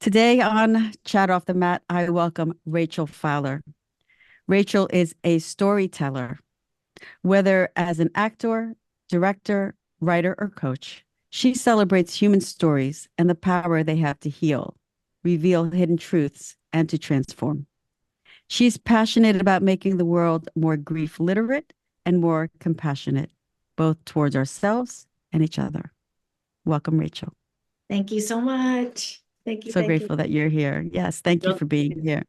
Today on Chat Off the Mat, I welcome Rachel Fowler. Rachel is a storyteller, whether as an actor, director, writer, or coach. She celebrates human stories and the power they have to heal, reveal hidden truths, and to transform. She's passionate about making the world more grief literate and more compassionate, both towards ourselves and each other. Welcome, Rachel. Thank you so much. Thank you. So Thank you. grateful that you're here. Yes, thank you Well, for being here.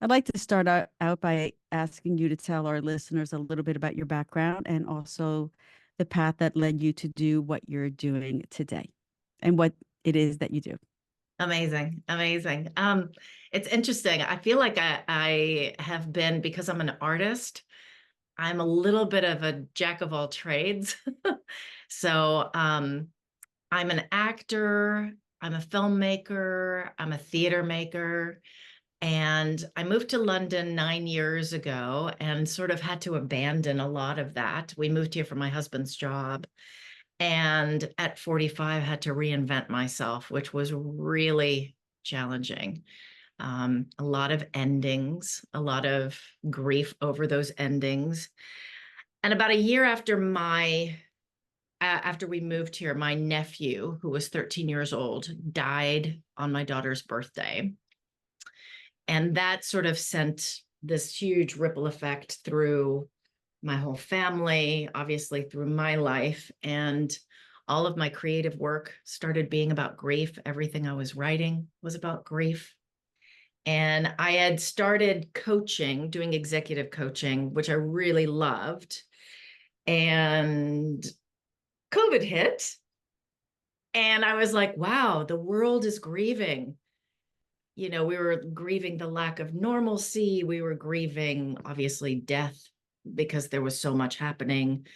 I'd like to start out by asking you to tell our listeners a little bit about your background and also the path that led you to do what you're doing today and what it is that you do. Amazing. Amazing. It's interesting. I feel like I have been, because I'm an artist, I'm a little bit of a jack of all trades. So I'm an actor, I'm a filmmaker, I'm a theater maker. And I moved to London 9 years ago and sort of had to abandon a lot of that. We moved here for my husband's job. And at 45, had to reinvent myself, which was really challenging. A lot of endings, a lot of grief over those endings. And about a year after we moved here, my nephew, who was 13 years old, died on my daughter's birthday. And that sort of sent this huge ripple effect through my whole family, obviously through my life. And all of my creative work started being about grief. Everything I was writing was about grief. And I had started coaching, doing executive coaching, which I really loved. And COVID hit. And I was like, wow, the world is grieving. We were grieving the lack of normalcy. We were grieving, obviously, death because there was so much happening.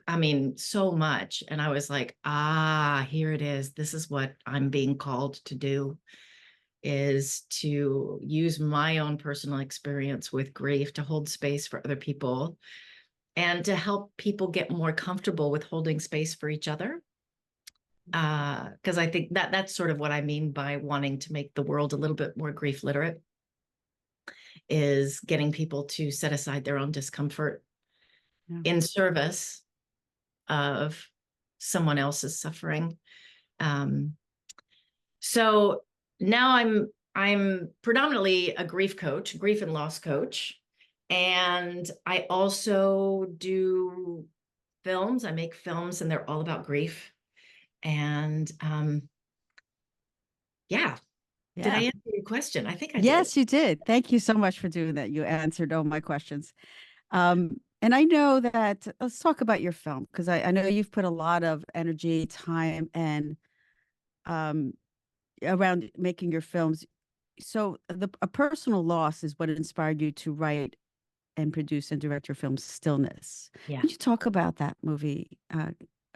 I mean, so much. And I was like, here it is. This is what I'm being called to do, is to use my own personal experience with grief to hold space for other people and to help people get more comfortable with holding space for each other. Because I think that's sort of what I mean by wanting to make the world a little bit more grief literate, is getting people to set aside their own discomfort Yeah. in service of someone else's suffering. Um, so now I'm predominantly a grief coach, grief and loss coach, and I also do films. I make films, and they're all about grief. And yeah, did I Yeah. answer your question? I think I did. Yes, you did. Thank you so much for doing that. You answered all my questions. And I know that, let's talk about your film, because I know you've put a lot of energy, time, and um, around making your films. So a personal loss is what inspired you to write and produce and direct your film Stillness. Yeah. Could you talk about that movie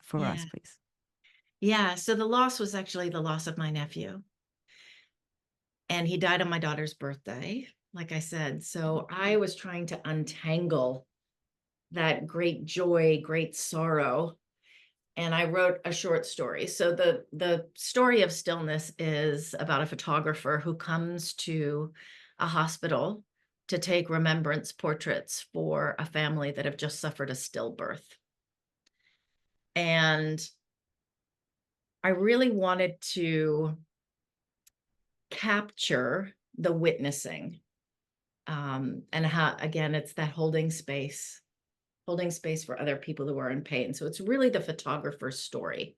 for us, Yeah. please? Yeah. So the loss was actually the loss of my nephew. And he died on my daughter's birthday, like I said. So I was trying to untangle that great joy, great sorrow. And I wrote a short story. So the story of Stillness is about a photographer who comes to a hospital to take remembrance portraits for a family that have just suffered a stillbirth. And I really wanted to capture the witnessing, and how, again, it's that holding space for other people who are in pain. So it's really the photographer's story.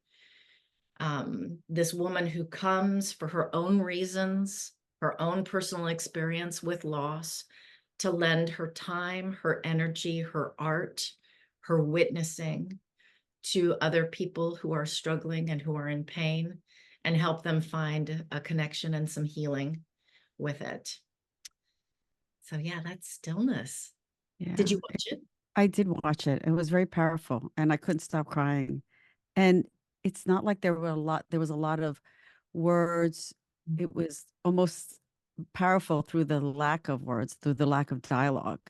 This woman who comes for her own reasons, her own personal experience with loss, to lend her time, her energy, her art, her witnessing to other people who are struggling and who are in pain, and help them find a connection and some healing with it. So yeah, that's Stillness. Did Yeah, you watch it? I did watch it. It was very powerful, and I couldn't stop crying. And it's not like there was a lot of words. It was almost powerful through the lack of words, through the lack of dialogue.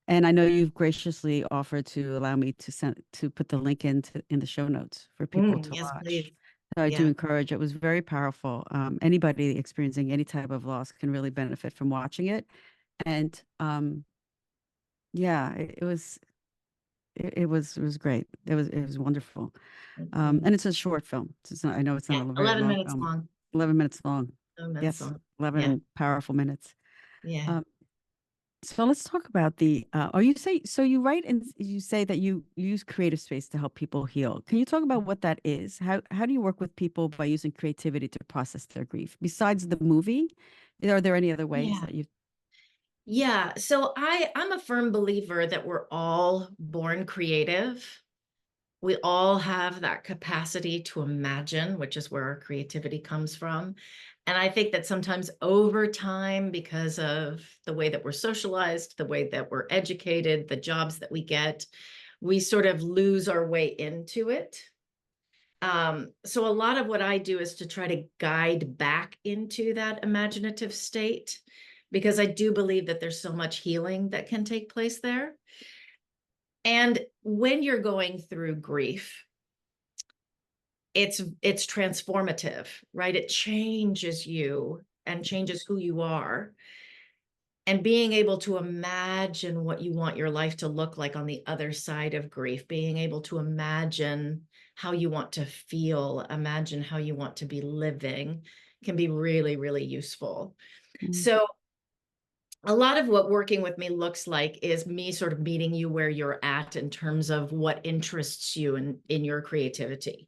And I know you've graciously offered to allow me to put the link in the show notes for people to Yes, watch. please. I do Yeah. encourage. It was very powerful. Anybody experiencing any type of loss can really benefit from watching it. And yeah, it was great. It was wonderful. Mhm. And it's a short film. It's not, I know it's not Yeah. a very 11 long minutes film. long. 11 minutes long. 11 minutes Yes, long. Yeah. 11 powerful minutes. Yeah. Um, so let's talk about the or you say so you write and you say that you use creative space to help people heal. Can you talk about what that is? How do you work with people by using creativity to process their grief? Besides the movie, are there any other ways Yeah. that you Yeah. So I'm a firm believer that we're all born creative. We all have that capacity to imagine, which is where our creativity comes from. And I think that sometimes over time, because of the way that we're socialized, the way that we're educated, the jobs that we get, we sort of lose our way into it. So a lot of what I do is to try to guide back into that imaginative state, because I do believe that there's so much healing that can take place there. And when you're going through grief, it's transformative, right? It changes you and changes who you are. And being able to imagine what you want your life to look like on the other side of grief, being able to imagine how you want to feel, imagine how you want to be living, can be really, really useful. Mm, So a lot of what working with me looks like is me sort of meeting you where you're at in terms of what interests you in your creativity.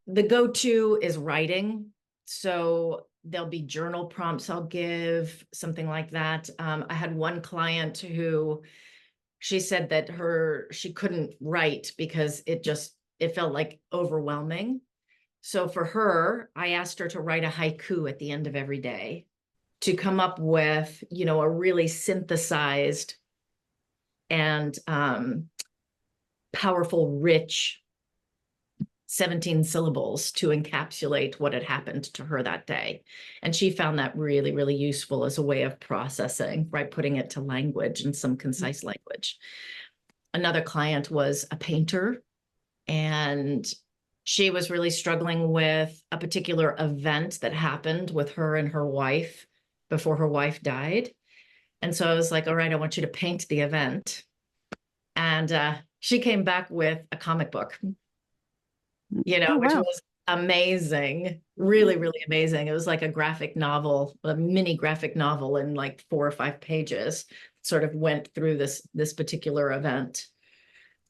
The go-to is writing. So there'll be journal prompts I'll give, something like that. I had one client who she said that she couldn't write because it felt like overwhelming. So for her, I asked her to write a haiku at the end of every day to come up with, a really synthesized and powerful, rich 17 syllables to encapsulate what had happened to her that day. And she found that really, really useful as a way of processing, right? Putting it to language and some mm, concise language. Another client was a painter, and she was really struggling with a particular event that happened with her and her wife before her wife died. And so I was like, all right, I want you to paint the event. And she came back with a comic book, mm. Oh which wow. was amazing, really, really amazing. It was like a graphic novel, a mini graphic novel in like 4 or 5 pages, sort of went through this particular event.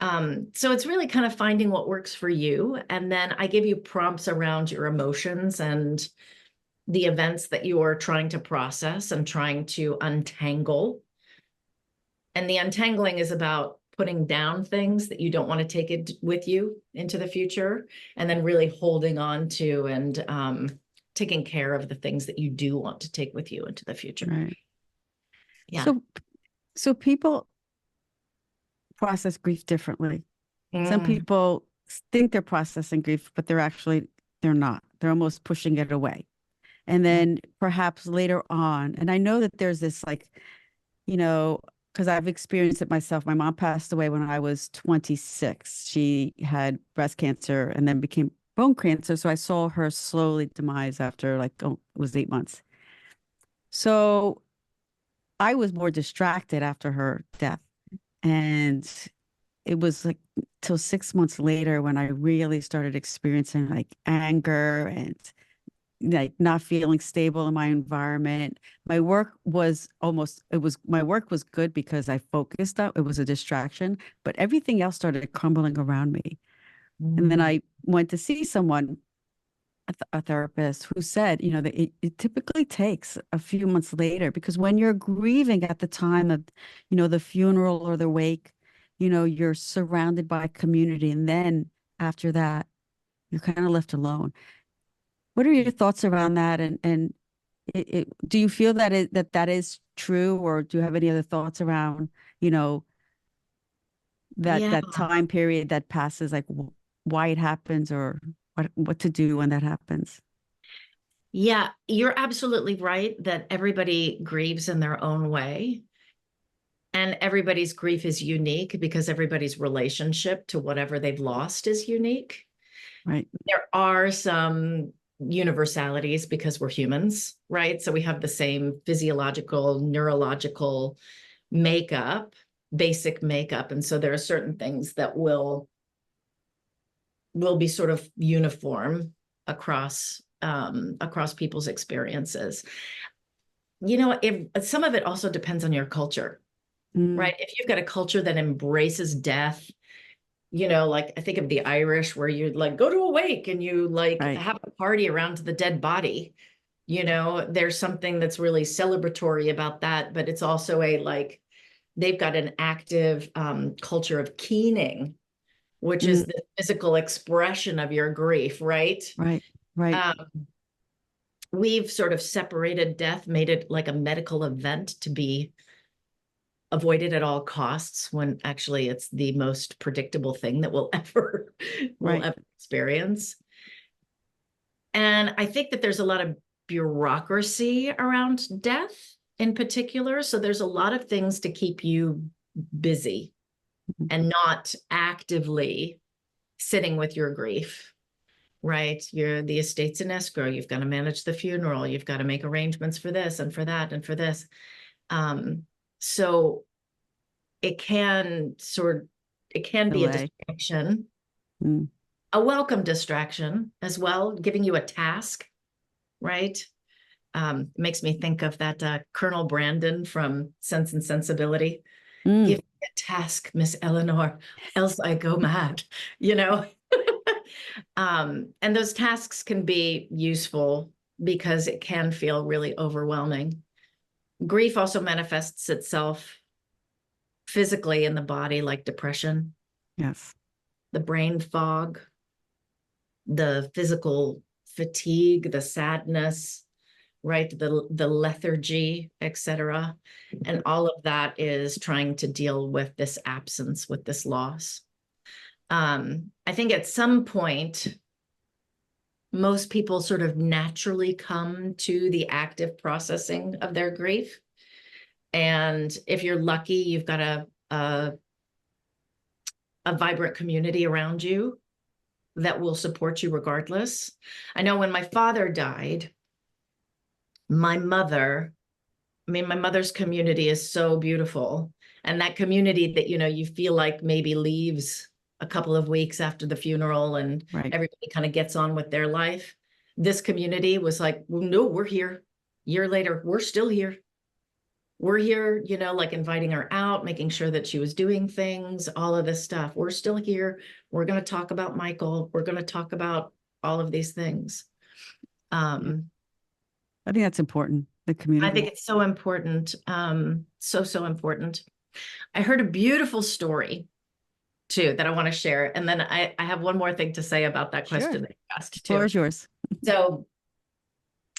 So it's really kind of finding what works for you. And then I give you prompts around your emotions and the events that you are trying to process and trying to untangle. And the untangling is about putting down things that you don't want to take it with you into the future, and then really holding on to and taking care of the things that you do want to take with you into the future. Right. Yeah. So people process grief differently. Some Mm, people think they're processing grief, but they're not. They're almost pushing it away. And yeah. then perhaps later on, and I know that there's this like, you know, because I've experienced it myself. My mom passed away when I was 26. She had breast cancer and then became bone cancer. So I saw her slowly demise after like, oh, it was 8 months. So I was more distracted after her death. And it was like till 6 months later when I really started experiencing like anger and like not feeling stable in my environment. My work was good because I focused up. It was a distraction, but everything else started crumbling around me. And then Mm, I went to see someone, a therapist, who said, that it typically takes a few months later because when you're grieving at the time of, the funeral or the wake, you're surrounded by community. And then after that, you're kind of left alone. What are your thoughts around that? And do you feel that is true, or do you have any other thoughts around, you know, that yeah. that time period that passes, like why it happens, or what to do when that happens? Yeah, you're absolutely right that everybody grieves in their own way. And everybody's grief is unique because everybody's relationship to whatever they've lost is unique. Right. There are some universalities because we're humans, right? So we have the same physiological, neurological makeup, basic makeup. And so there are certain things that will be sort of uniform across across people's experiences. You know, if some of it also depends on your culture, Mm, right? If you've got a culture that embraces death, you know, like I think of the Irish where you like go to a wake and you like right. have a party around the dead body. You know, there's something that's really celebratory about that, but it's also a like they've got an active culture of keening, which Mm, is the physical expression of your grief, right? right. Right. Um, we've sort of separated death, made it like a medical event to be avoided at all costs when actually it's the most predictable thing that we'll ever Right. experience. And I think that there's a lot of bureaucracy around death in particular. So there's a lot of things to keep you busy Mhm. and not actively sitting with your grief, right? You're the estate's in escrow. You've got to manage the funeral. You've got to make arrangements for this and for that and for this. So it can it can be a Delay. distraction, Mm, a welcome distraction as well, giving you a task, right? Makes me think of that Colonel Brandon from Sense and Sensibility. mm, Give me a task, Miss Eleanor, else I go mad, you know? And those tasks can be useful because it can feel really overwhelming. Grief also manifests itself physically in the body, like depression, yes. the brain fog, the physical fatigue, the sadness, right? The lethargy, etc. And all of that is trying to deal with this absence, with this loss. I think at some point, most people sort of naturally come to the active processing of their grief. And if you're lucky, you've got a vibrant community around you that will support you regardless. I know when my father died, my mother, I mean, my mother's community is so beautiful. And that community that, you know, you feel like maybe leaves a couple of weeks after the funeral and Right. everybody kind of gets on with their life. This community was like, well, no, we're here. Year later, we're still here. We're here, you know, like inviting her out, making sure that she was doing things, all of this stuff. We're still here. We're going to talk about Michael. We're going to talk about all of these things. Yeah. Um, I think that's important. The I think community. it's so important. So important. I heard a beautiful story too that I want to share. And then I have one more thing to say about that Sure. question that you asked Floor too. is yours. So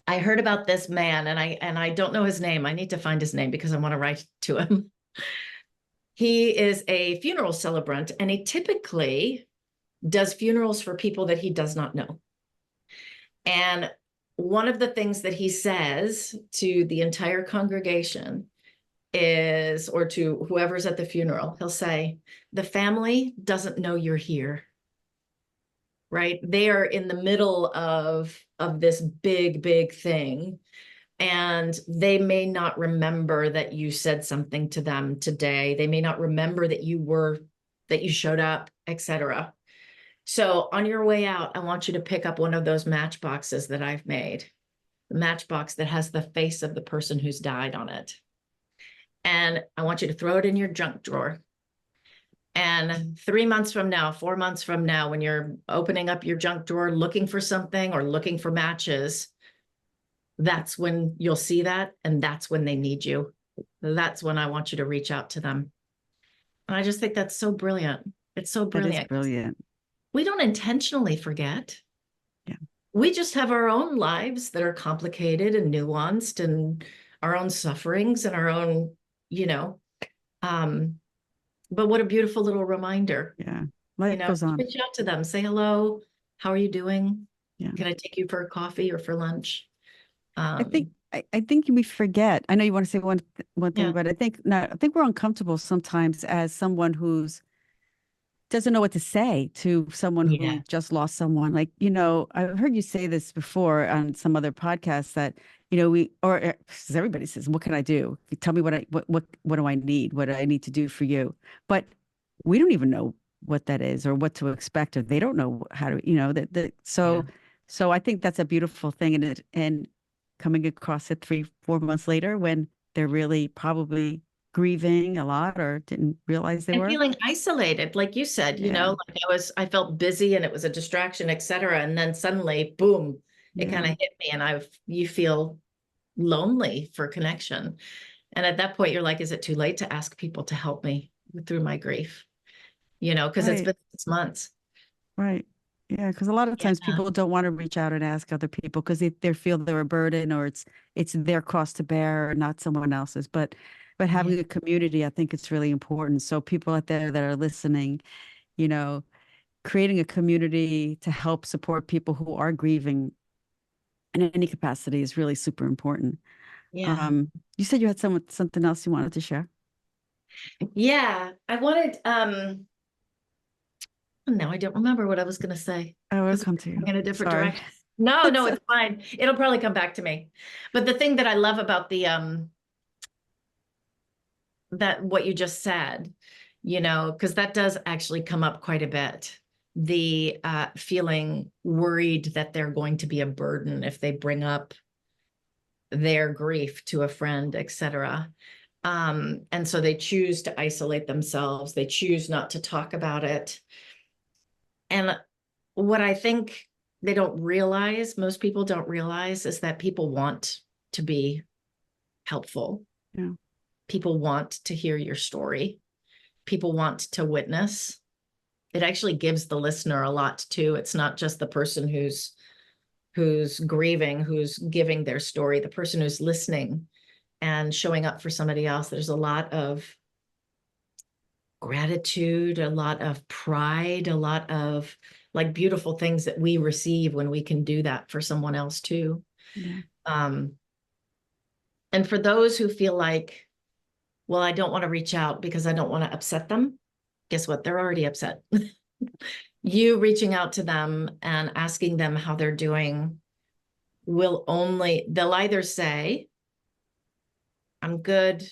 I heard about this man and I don't know his name. I need to find his name because I want to write to him. He is a funeral celebrant and he typically does funerals for people that he does not know. And one of the things that he says to the entire congregation is, or to whoever's at the funeral, he'll say, the family doesn't know you're here, right? They are in the middle of this big thing. And they may not remember that you said something to them today. They may not remember that you showed up, etc. So on your way out, I want you to pick up one of those matchboxes that I've made, the matchbox that has the face of the person who's died on it. And I want you to throw it in your junk drawer. And 3 months from now, 4 months from now, when you're opening up your junk drawer, looking for something or looking for matches, that's when you'll see that. And that's when they need you. That's when I want you to reach out to them. And I just think that's so brilliant. It's so That is brilliant. brilliant. We don't intentionally forget. Yeah. We just have our own lives that are complicated and nuanced and our own sufferings and our own, you know, um, but what a beautiful little reminder, Yeah. you Life know, goes on. reach out to them, say hello. How are you doing? Yeah. Can I take you for a coffee or for lunch? Um, I think we forget. I know you want to say one thing, yeah, but I think no, I think we're uncomfortable sometimes as someone who's doesn't know what to say to someone Yeah. who just lost someone. Like, I've heard you say this before on some other podcasts that, because everybody says, what can I do? Tell me what do I need? What do I need to do for you? But we don't even know what that is or what to expect, or they don't know how to, Yeah. so I think that's a beautiful thing. And coming across it 3, 4 months later when they're really probably grieving a lot or didn't realize they And were. feeling isolated, like you said, Yeah. like I felt busy and it was a distraction, et cetera. And then suddenly, boom, it kind Yeah. of hit me and you feel lonely for connection. And at that point, you're like, is it too late to ask people to help me through my grief? Because it's Right. been 6 months. Right. Yeah. Because a lot of Yeah. times people don't want to reach out and ask other people because they feel they're a burden or it's their cross to bear or not someone else's. But Yeah. having a community, I think it's really important. So people out there that are listening, you know, creating a community to help support people who are grieving in any capacity is really super important. Yeah. You said you had something else you wanted to share. Yeah. I wanted, no, I don't remember what I was going to say Oh, it'll because come to we're you. going in a different Sorry. direction. No, no, It's it's fine. It'll probably come back to me. But the thing that I love about that what you just said, because that does actually come up quite a bit. The feeling worried that they're going to be a burden if they bring up their grief to a friend, etc. And so they choose to isolate themselves. They choose not to talk about it. And what I think they don't realize, most people don't realize, is that people want to be helpful. yeah, People want to hear your story. People want to witness. It actually gives the listener a lot too. It's not just the person who's grieving, who's giving their story, the person who's listening and showing up for somebody else. There's a lot of gratitude, a lot of pride, a lot of like beautiful things that we receive when we can do that for someone else too. yeah, Um, and for those who feel like, well, I don't want to reach out because I don't want to upset them, guess what? They're already upset. You reaching out to them and asking them how they're doing they'll either say, I'm good.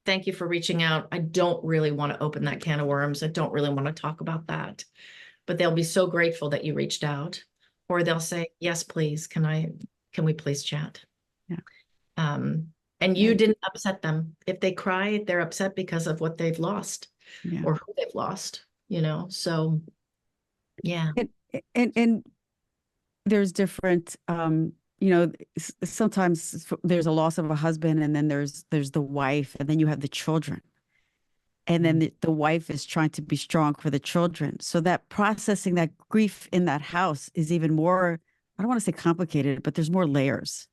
Thank you for reaching out. I don't really want to open that can of worms. I don't really want to talk about that. But they'll be so grateful that you reached out. Or they'll say, yes, please. Can we please chat? yeah, Um, and you and didn't upset them. If they cry, they're upset because of what they've lost yeah. or who they've lost, So yeah. And there's different sometimes there's a loss of a husband and then there's the wife and then you have the children and then the wife is trying to be strong for the children, so that processing that grief in that house is even more, I don't want to say complicated, but there's more layers,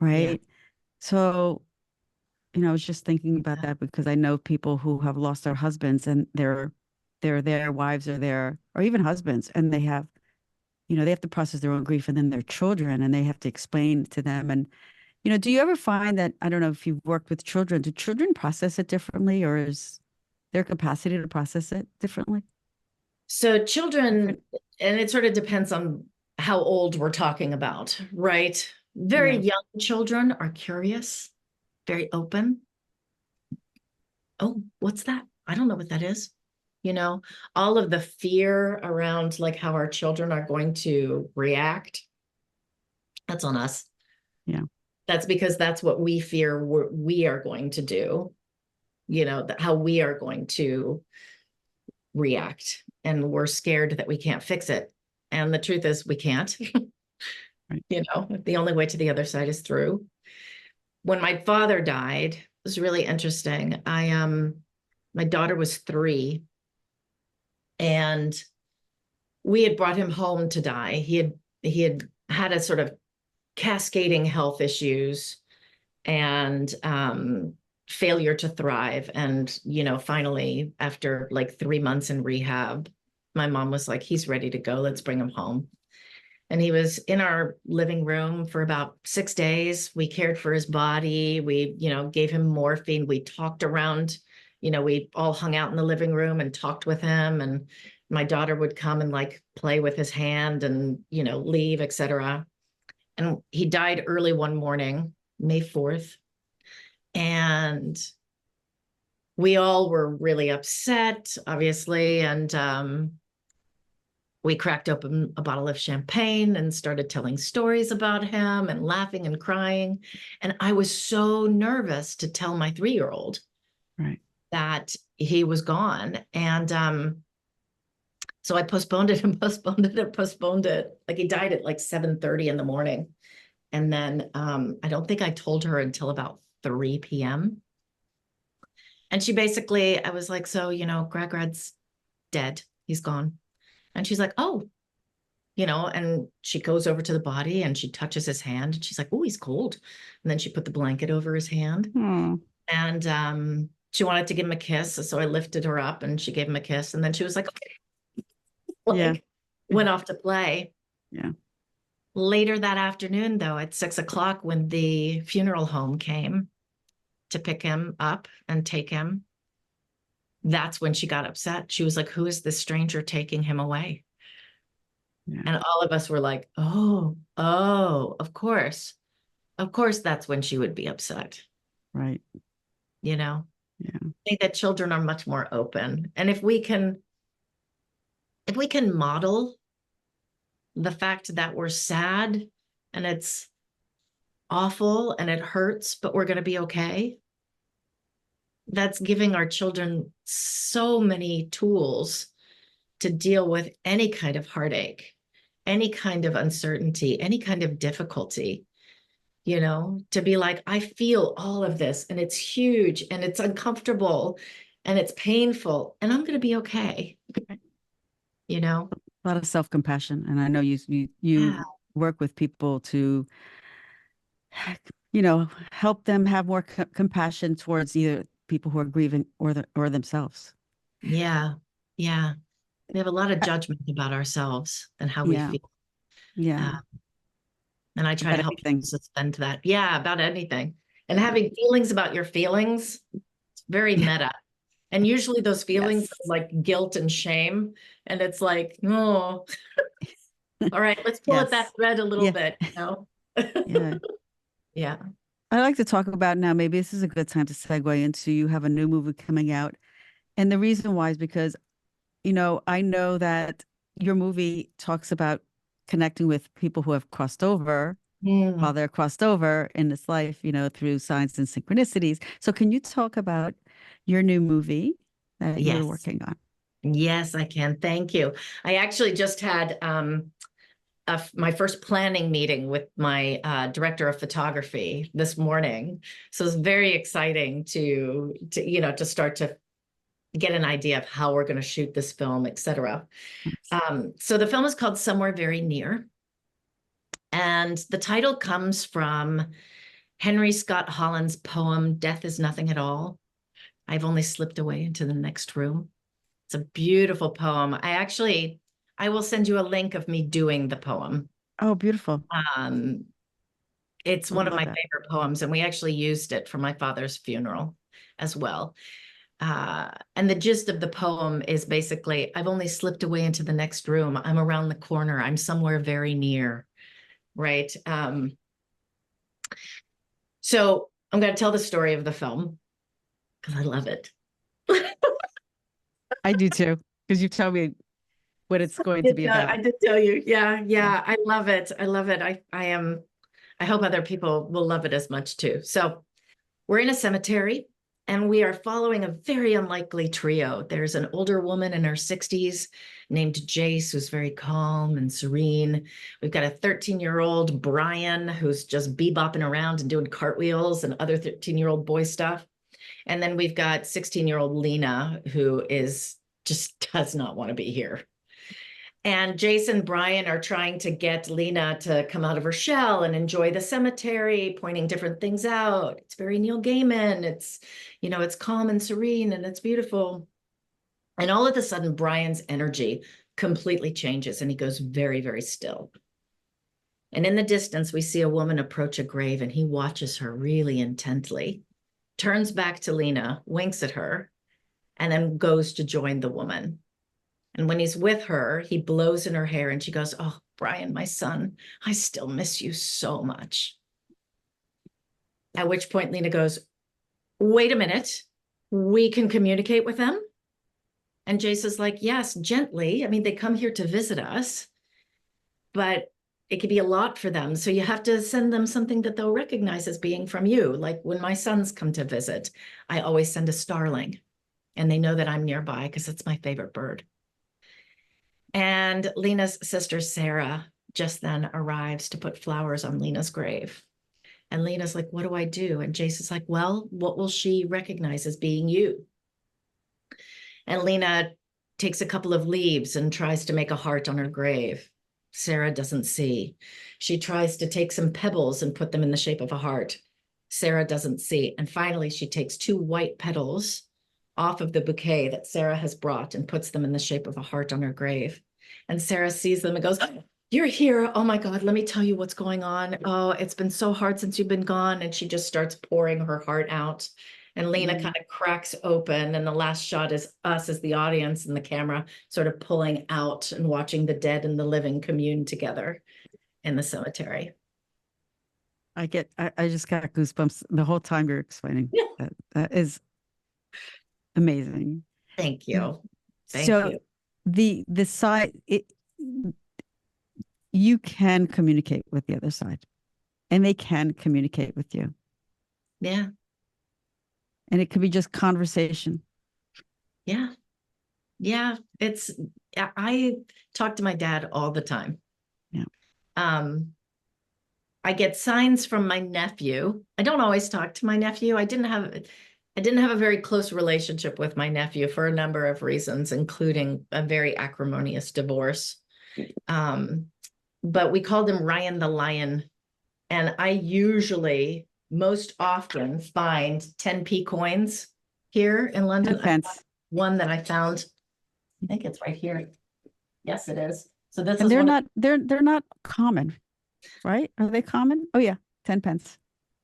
Yeah. right? So I was just thinking about that because I know people who have lost their husbands and their wives are there, or even husbands, and they have to process their own grief, and then their children, and they have to explain to them. And, do you ever find that, I don't know if you've worked with children, do children process it differently, or is their capacity to process it differently? So children, Different? and it sort of depends on how old we're talking about, right? Very Yeah. young children are curious, very open. Oh, what's that? I don't know what that is. All of the fear around like how our children are going to react, that's on us. Yeah. That's because that's what we fear we are going to do, how we are going to react. And we're scared that we can't fix it. And the truth is, we can't. Right. The only way to the other side is through. When my father died, it was really interesting. My daughter was 3, and we had brought him home to die. He had had a sort of cascading health issues and failure to thrive. And, finally, after like 3 months in rehab, my mom was like, he's ready to go. Let's bring him home. And he was in our living room for about 6 days. We cared for his body. We, gave him morphine. We talked around, we all hung out in the living room and talked with him. And My daughter would come and like play with his hand and, leave, etc. And he died early one morning, May 4th. And we all were really upset, obviously. And we cracked open a bottle of champagne and started telling stories about him and laughing and crying. And I was so nervous to tell my 3-year-old Right. that he was gone. And so I postponed it and postponed it and postponed it. Like he died at like 7:30 in the morning. And then I don't think I told her until about 3 p.m. And she basically, I was like, so, Grad's dead. He's gone. And she's like, oh, and she goes over to the body and she touches his hand. And she's like, oh, he's cold. And then she put the blanket over his hand. Hmm. And she wanted to give him a kiss. So I lifted her up and she gave him a kiss. And then she was like, okay, went off to play. Yeah. Later that afternoon, though, at 6 o'clock, when the funeral home came to pick him up and take him, that's when she got upset. She was like, who is this stranger taking him away? Yeah. And all of us were like, oh, of course. Of course, that's when she would be upset. Right. Yeah. I think that children are much more open. And if we can model the fact that we're sad and it's awful and it hurts, but we're going to be okay, that's giving our children so many tools to deal with any kind of heartache, any kind of uncertainty, any kind of difficulty, to be like, I feel all of this and it's huge and it's uncomfortable and it's painful and I'm going to be okay. A lot of self-compassion. And I know you work with people to, help them have more compassion towards either people who are grieving or themselves. Yeah. Yeah. We have a lot of judgment about ourselves and how we feel. Yeah. And I try About to help anything. people suspend that. Yeah, about anything. And having feelings about your feelings, it's very meta. And usually those feelings Yes. are like guilt and shame. And it's like, oh, all right, let's pull at that thread a little bit, Yeah. Yeah. I'd like to talk about now, maybe this is a good time to segue into you have a new movie coming out. And the reason why is because, I know that your movie talks about connecting with people who have crossed over while they're crossed over in this life, through signs and synchronicities. So can you talk about your new movie that you're working on? Yes, I can. Thank you. I actually just had my first planning meeting with my director of photography this morning. So it's very exciting to start to get an idea of how we're going to shoot this film, et cetera. So the film is called Somewhere Very Near. And the title comes from Henry Scott Holland's poem, Death is Nothing at All. I've only slipped away into the next room. It's a beautiful poem. I will send you a link of me doing the poem. Oh, beautiful. It's one of my favorite poems, and we actually used it for my father's funeral as well. And the gist of the poem is basically, I've only slipped away into the next room. I'm around the corner. I'm somewhere very near, right? So I'm going to tell the story of the film because I love it. I do too, because you tell me what it's going to be about. I did tell you. Yeah. I love it. I hope other people will love it as much too. So we're in a cemetery and we are following a very unlikely trio. There's an older woman in her 60s named Jace, who's very calm and serene. We've got a 13-year-old Brian, who's just bebopping around and doing cartwheels and other 13-year-old boy stuff. And then we've got 16-year-old Lena, who just does not want to be here. And Jason and Brian are trying to get Lena to come out of her shell and enjoy the cemetery, pointing different things out. It's very Neil Gaiman. It's calm and serene and it's beautiful. And all of a sudden, Brian's energy completely changes and he goes very, very still. And in the distance, we see a woman approach a grave and he watches her really intently, turns back to Lena, winks at her, and then goes to join the woman. And when he's with her, he blows in her hair and she goes, "Oh, Brian, my son, I still miss you so much." At which point Lena goes, "Wait a minute, we can communicate with them?" And Jace is like, "Yes, gently. I mean, they come here to visit us, but it could be a lot for them. So you have to send them something that they'll recognize as being from you. Like when my sons come to visit, I always send a starling and they know that I'm nearby because it's my favorite bird." And Lena's sister, Sarah, just then arrives to put flowers on Lena's grave. And Lena's like, "What do I do?" And Jace is like, "Well, what will she recognize as being you?" And Lena takes a couple of leaves and tries to make a heart on her grave. Sarah doesn't see. She tries to take some pebbles and put them in the shape of a heart. Sarah doesn't see. And finally, she takes 2 white petals off of the bouquet that Sarah has brought and puts them in the shape of a heart on her grave. And Sarah sees them and goes, "You're here. Oh my God, let me tell you what's going on. Oh, it's been so hard since you've been gone." And she just starts pouring her heart out. And Lena kind of cracks open, and the last shot is us as the audience and the camera sort of pulling out and watching the dead and the living commune together in the cemetery. I just got goosebumps the whole time you're explaining. Yeah. That is amazing. Thank you. Thank So you. the side you can communicate with the other side and they can communicate with you. Yeah. And it could be just conversation. Yeah. Yeah. I talk to my dad all the time. Yeah. I get signs from my nephew. I don't always talk to my nephew. I didn't have a very close relationship with my nephew for a number of reasons, including a very acrimonious divorce. But we called him Ryan the Lion. And I usually, most often, find 10p coins here in London. Depends. One that I found, I think it's right here. Yes, it is. So this And is one. they're not common, right? Are they common? Oh yeah, 10 pence.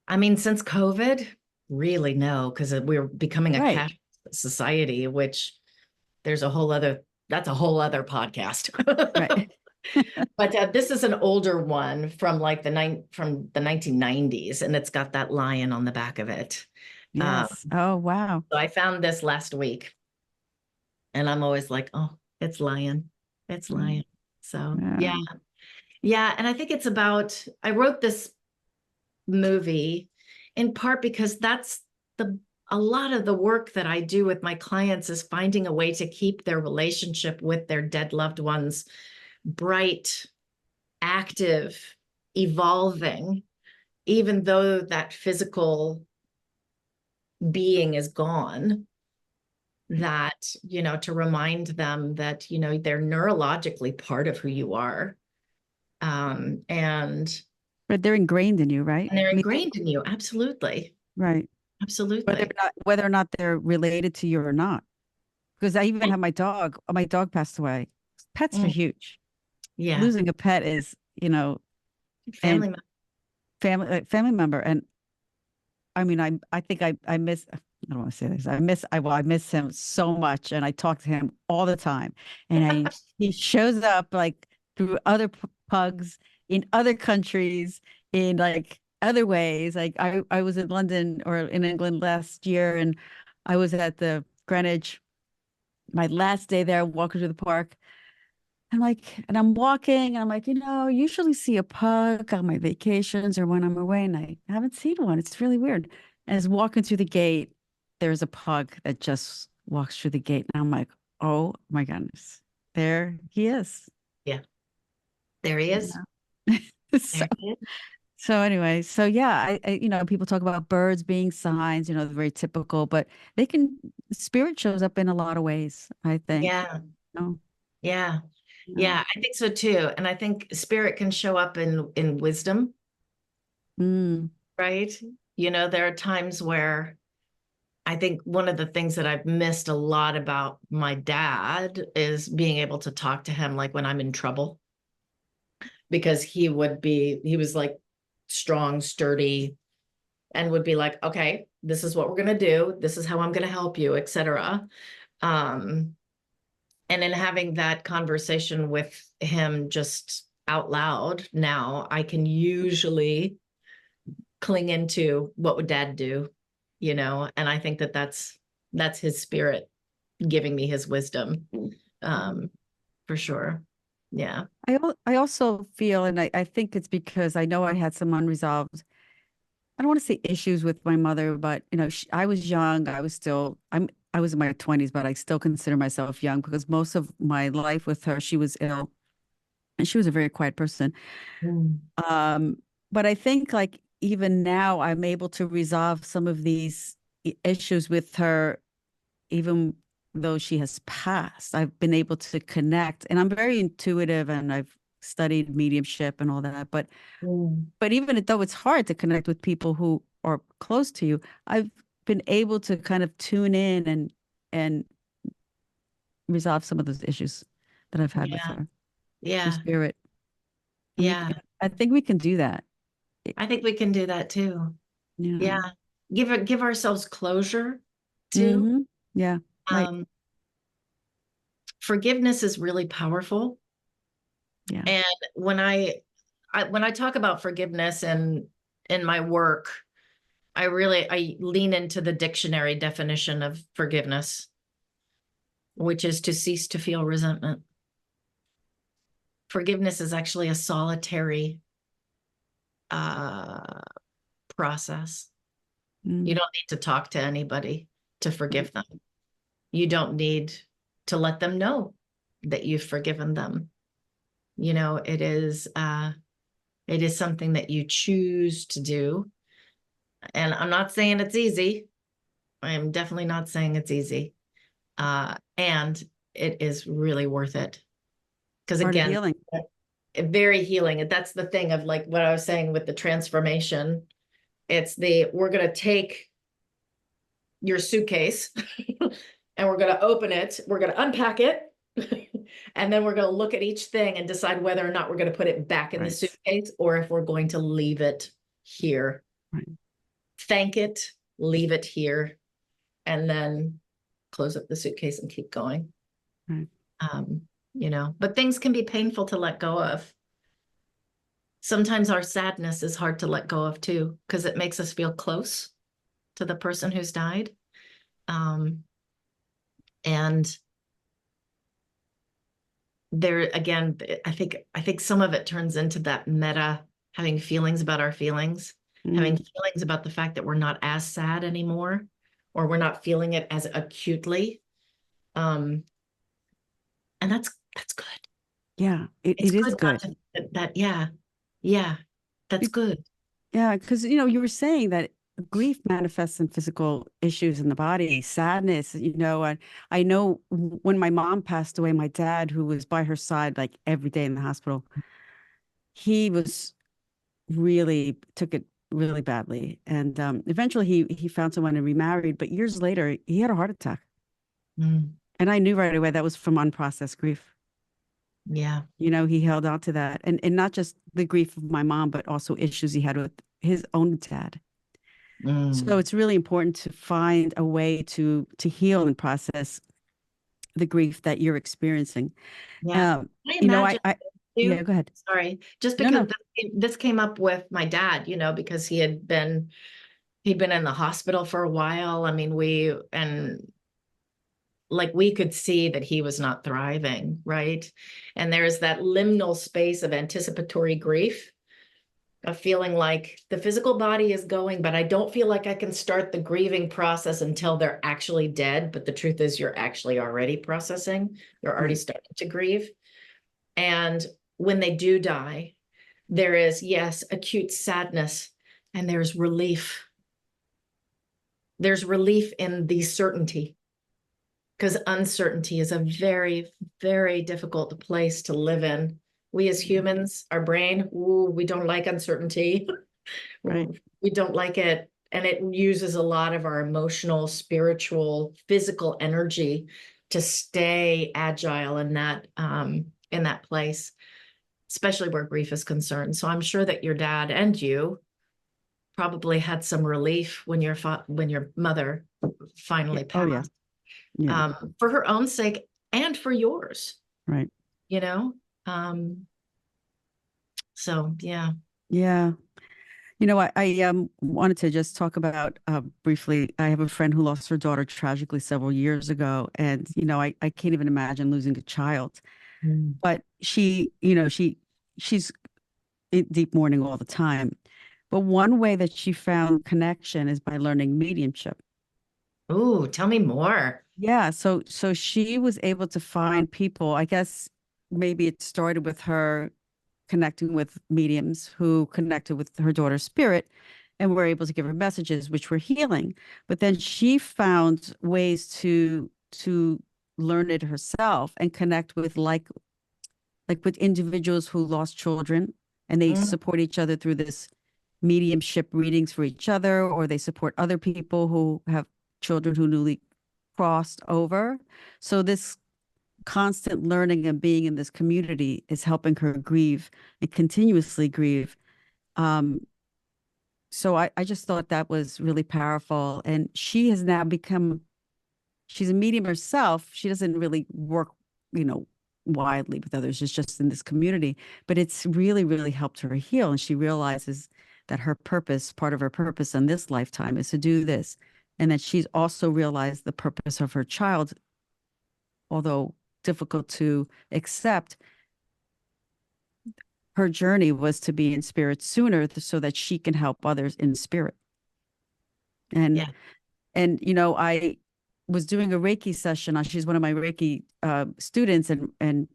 I mean, since COVID, really no, because we're becoming a Right. cash society, which that's a whole other podcast. Right. But this is an older one from like the 1990s, and it's got that lion on the back of it. Yes. Oh wow. So I found this last week, and I'm always like, "Oh, it's lion, it's lion." So Yeah. yeah, and I think it's about. I wrote this movie in part because that's a lot of the work that I do with my clients is finding a way to keep their relationship with their dead loved ones bright, active, evolving, even though that physical being is gone. That, to remind them that, they're neurologically part of who you are. And But they're ingrained in you, right? they're I mean, ingrained in you. Absolutely. right. Absolutely. Whether or not they're related to you or not. Because I even have my dog. My dog passed away. Pets are Mm, huge. yeah. Losing a pet is, and Family member. family member. And I mean, I think I miss. I don't want to say this. I miss him so much, and I talk to him all the time. And he shows up like through other pugs in other countries in like other ways. Like I was in London or in England last year, and I was at the Greenwich. My last day there, walking through the park. And I'm walking, and I'm like, usually see a pug on my vacations or when I'm away, and I haven't seen one. It's really weird. As walking through the gate, there's a pug that just walks through the gate, and I'm like, oh my goodness, there he is. Yeah. There he is. So, There he is. so anyway, so yeah, people talk about birds being signs, they're very typical, but spirit shows up in a lot of ways, I think. Yeah. Oh, Yeah. Yeah, I think so too. And I think spirit can show up in wisdom, mm, right? There are times where I think one of the things that I've missed a lot about my dad is being able to talk to him like when I'm in trouble, because he was like strong, sturdy, and would be like, "Okay, this is what we're going to do. This is how I'm going to help you," etc. And in having that conversation with him just out loud now, I can usually cling into what would dad do, and I think that that's his spirit giving me his wisdom, for sure. Yeah. I also feel, and I think it's because I know I had some unresolved, I don't want to say issues with my mother, but I was young. I was in my 20s, but I still consider myself young because most of my life with her, she was ill and she was a very quiet person. Mm. Um, but I think like even now I'm able to resolve some of these issues with her, even though she has passed. I've been able to connect, and I'm very intuitive, and I've studied mediumship and all that. Mm. But even though it's hard to connect with people who are close to you, I've been able to kind of tune in and resolve some of those issues that I've had with Yeah. her through Yeah. spirit. And Yeah. I think we can do that. I think we can do that too. Yeah. Yeah. Give ourselves closure too. Hmm. Yeah. Right. Um, Forgiveness is really powerful. Yeah. And when I talk about forgiveness and in my work, I lean into the dictionary definition of forgiveness, which is to cease to feel resentment. Forgiveness is actually a solitary uh, process. You Mm, don't need to talk to anybody to right. forgive them. You don't need to let them know that you've forgiven them. It is something that you choose to do. And I'm not saying it's easy. I am definitely not saying it's easy. And it is really worth it. Because Part of again, healing. very healing. And that's the thing of like what I was saying with the transformation. We're going to take your suitcase and we're going to open it. We're going to unpack it. And then we're going to look at each thing and decide whether or not we're going to put it back in the Right. suitcase or if we're going to leave it here. Right. Thank it, leave it here, and then close up the suitcase and keep going. Right. Um, but things can be painful to let go of. Sometimes our sadness is hard to let go of too, because it makes us feel close to the person who's died. And there again, I think some of it turns into that meta, having feelings about our feelings, having Mm, feelings about the fact that we're not as sad anymore, or we're not feeling it as acutely. Um, and that's good. yeah. It's It is good not good. to yeah, yeah, that's Be- good. Yeah. Because, you were saying that grief manifests in physical issues in the body, sadness, and I know when my mom passed away, my dad, who was by her side like every day in the hospital, he was really took it really badly. And eventually he found someone and remarried. But years later, he had a heart attack. Mm, And I knew right away that was from unprocessed grief. yeah. He held on to that. And not just the grief of my mom, but also issues he had with his own dad. So Mm, it's really important to find a way to heal and process the grief that you're experiencing. yeah. Um, I you know, I, imagine I, yeah, you, go ahead. sorry, just No, because no. this came up with my dad, because he'd been in the hospital for a while. I mean, we could see that he was not thriving, right? And there's that liminal space of anticipatory grief, of feeling like the physical body is going, but I don't feel like I can start the grieving process until they're actually dead. But the truth is, you're actually already processing, you're already Right, starting to grieve. And when they do die, there is, yes, acute sadness, and there's relief. There's relief in the certainty, because uncertainty is a very, very difficult place to live in. We as humans, our brain, ooh, we don't like uncertainty. right, We don't like it. And it uses a lot of our emotional, spiritual, physical energy to stay agile in that place, especially where grief is concerned. So I'm sure that your dad and you probably had some relief when your mother yeah. finally Oh, yeah, passed. yeah. For her own sake, and for yours, Right. you know? Um, so yeah. Yeah. I wanted to just talk about briefly. I have a friend who lost her daughter tragically several years ago, and I can't even imagine losing a child. Mm. But she's in deep mourning all the time. But one way that she found connection is by learning mediumship. Ooh, tell me more. Yeah, so she was able to find people. I guess maybe it started with her connecting with mediums who connected with her daughter's spirit and were able to give her messages which were healing. But then she found ways to learn it herself and connect with like with individuals who lost children, and they Mm. support each other through this mediumship readings for each other, or they support other people who have children who newly crossed over. So this constant learning and being in this community is helping her grieve and continuously grieve. Um, so I just thought that was really powerful. And she has now become, she's a medium herself. She doesn't really work, you know, widely with others. It's just in this community, but it's really, really helped her heal. And she realizes that her purpose, part of her purpose in this lifetime is to do this. And that she's also realized the purpose of her child, although difficult to accept. Her journey was to be in spirit sooner so that she can help others in spirit. And Yeah. I was doing a Reiki session on, she's one of my Reiki students, and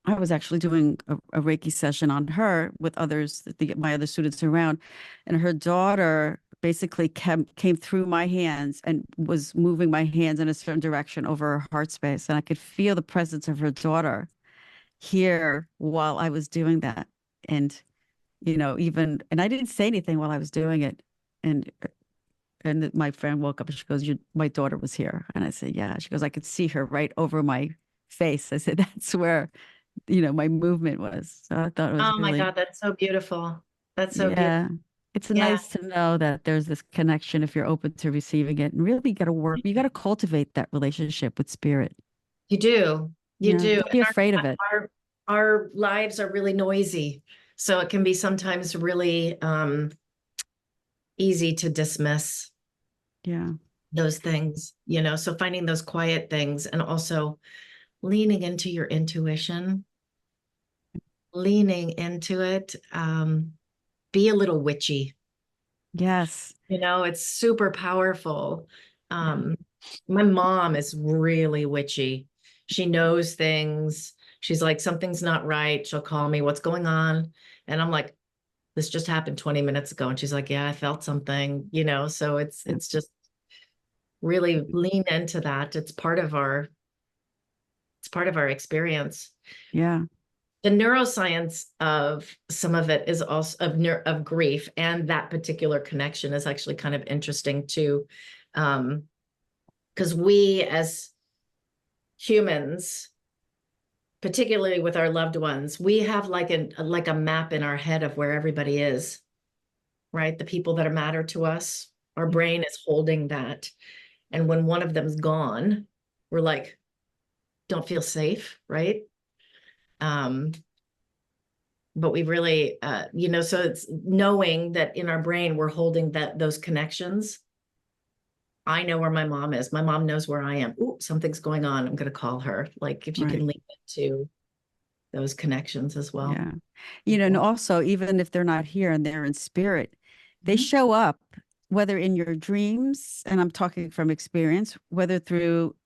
I was actually doing a Reiki session on her with others, my other students around, and her daughter basically came through my hands and was moving my hands in a certain direction over her heart space, and I could feel the presence of her daughter here while I was doing that. And and I didn't say anything while I was doing it. And my friend woke up and she goes, my daughter was here. And I said, yeah. She goes, I could see her right over my face. I said, that's where, my movement was. So I thought it was Oh my really, God, that's so beautiful. That's so beautiful. yeah. It's Yeah, nice to know that there's this connection if you're open to receiving it, and really got to work. You got to cultivate that relationship with spirit. you do. You Yeah. do. Don't be And afraid of it. our lives are really noisy. So it can be sometimes really easy to dismiss Yeah. those things, so finding those quiet things and also leaning into your intuition, leaning into it, be a little witchy. Yes. It's super powerful. Yeah. Um, my mom is really witchy. She knows things. She's like, something's not right. She'll call me, what's going on? And I'm like, this just happened 20 minutes ago. And she's like, yeah, I felt something, so Yeah. it's just really lean into that. It's part of our experience. Yeah. The neuroscience of some of it is also of grief, and that particular connection is actually kind of interesting too, because we as humans, particularly with our loved ones, we have like a map in our head of where everybody is, right? The people that are matter to us, our brain is holding that, and when one of them's gone, we're like, don't feel safe, right? um but we really so it's knowing that in our brain we're holding those connections. I know where my mom is, my mom knows where I am. Ooh, something's going on, I'm going to call her. Like, if you Right. can lean into those connections as well. Yeah. And also, even if they're not here and they're in spirit, they Mhm. show up, whether in your dreams, and I'm talking from experience, whether through,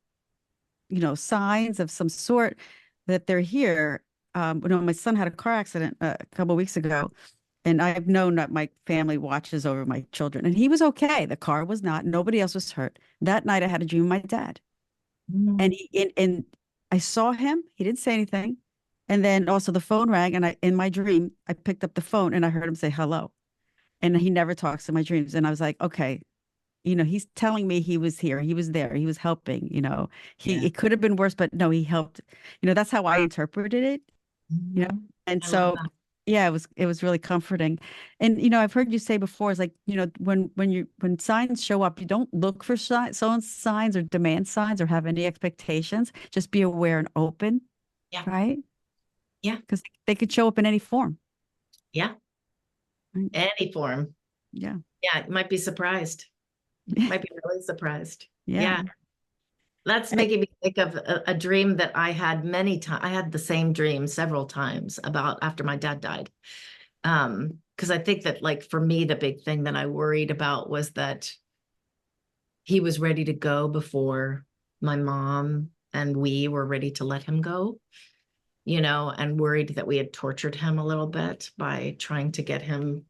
signs of some sort that they're here. My son had a car accident a couple of weeks ago, and I've known that my family watches over my children, and he was okay. The car was not, nobody else was hurt. That night I had a dream of my dad. Mhm. And I saw him. He didn't say anything. And then also the phone rang, and in my dream, I picked up the phone and I heard him say hello. And he never talks in my dreams. And I was like, okay, he's telling me he was here, he was there, he was helping. Yeah. It could have been worse, but no, he helped. That's how I interpreted it. You know, Mhm. and I love so that. Yeah, it was really comforting. And I've heard you say before, it's like, when signs show up, you don't look for signs or demand signs or have any expectations. Just be aware and open, Yeah. right? Yeah. Because they could show up in any form. Yeah. Right? Any form. Yeah. Yeah. You might be surprised. Might be really surprised. Yeah. Yeah. That's And making me think of a dream that I had many times. I had the same dream several times about after my dad died. Because I think that, like, for me, the big thing that I worried about was that he was ready to go before my mom and we were ready to let him go, and worried that we had tortured him a little bit by trying to get him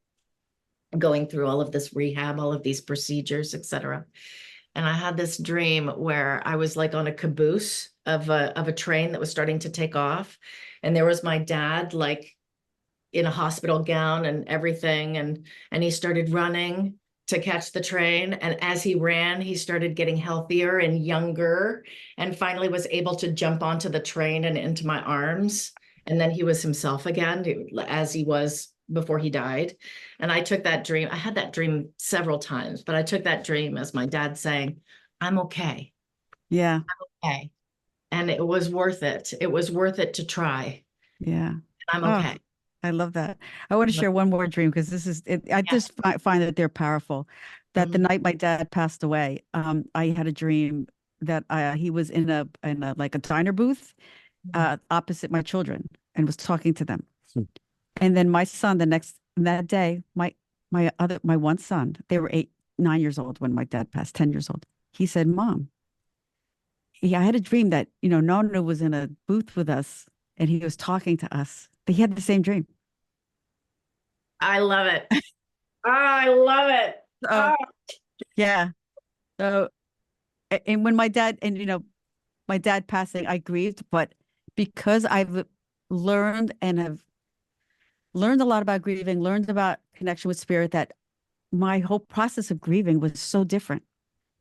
going through all of this rehab, all of these procedures, etc. And I had this dream where I was like on a caboose of a train that was starting to take off, and there was my dad, like, in a hospital gown and everything, and he started running to catch the train, and as he ran he started getting healthier and younger, and finally was able to jump onto the train and into my arms, and then he was himself again as he was before he died. And I took that dream, I had that dream several times, but I took that dream as my dad saying, I'm okay. yeah. Okay. And it was worth it. It was worth it to try. Yeah. I'm Oh, okay. I love that. I want to share one more dream because this is it. I Yeah. just find that they're powerful. That the Mhm. night my dad passed away, I had a dream that he was in a like a diner booth opposite my children and was talking to them. And then my son, that day, my one son, they were 8, 9 years old when my dad passed, 10 years old. He said, "Mom, yeah, I had a dream that Nona was in a booth with us and he was talking to us. He had the same dream." I love it. Oh, I love it. Oh, Oh, yeah. So, and when my dad, and my dad passing, I grieved, but because I've learned and have learned a lot about grieving, learned about connection with spirit, that my whole process of grieving was so different.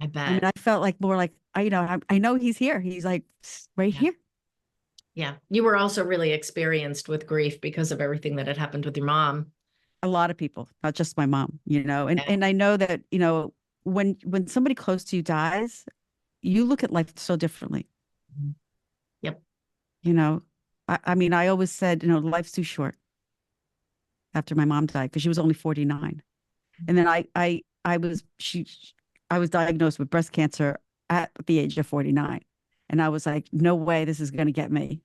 I I mean, bet. I felt like more like, I know he's here. He's like right Yeah. here. Yeah. You were also really experienced with grief because of everything that had happened with your mom. A lot of people, not just my mom, and Yeah. and I know that, when somebody close to you dies, you look at life so differently. Yep. You know, I mean, I always said, life's too short after my mom died because she was only 49. And then I was diagnosed with breast cancer at the age of 49. And I was like, no way this is going to get me.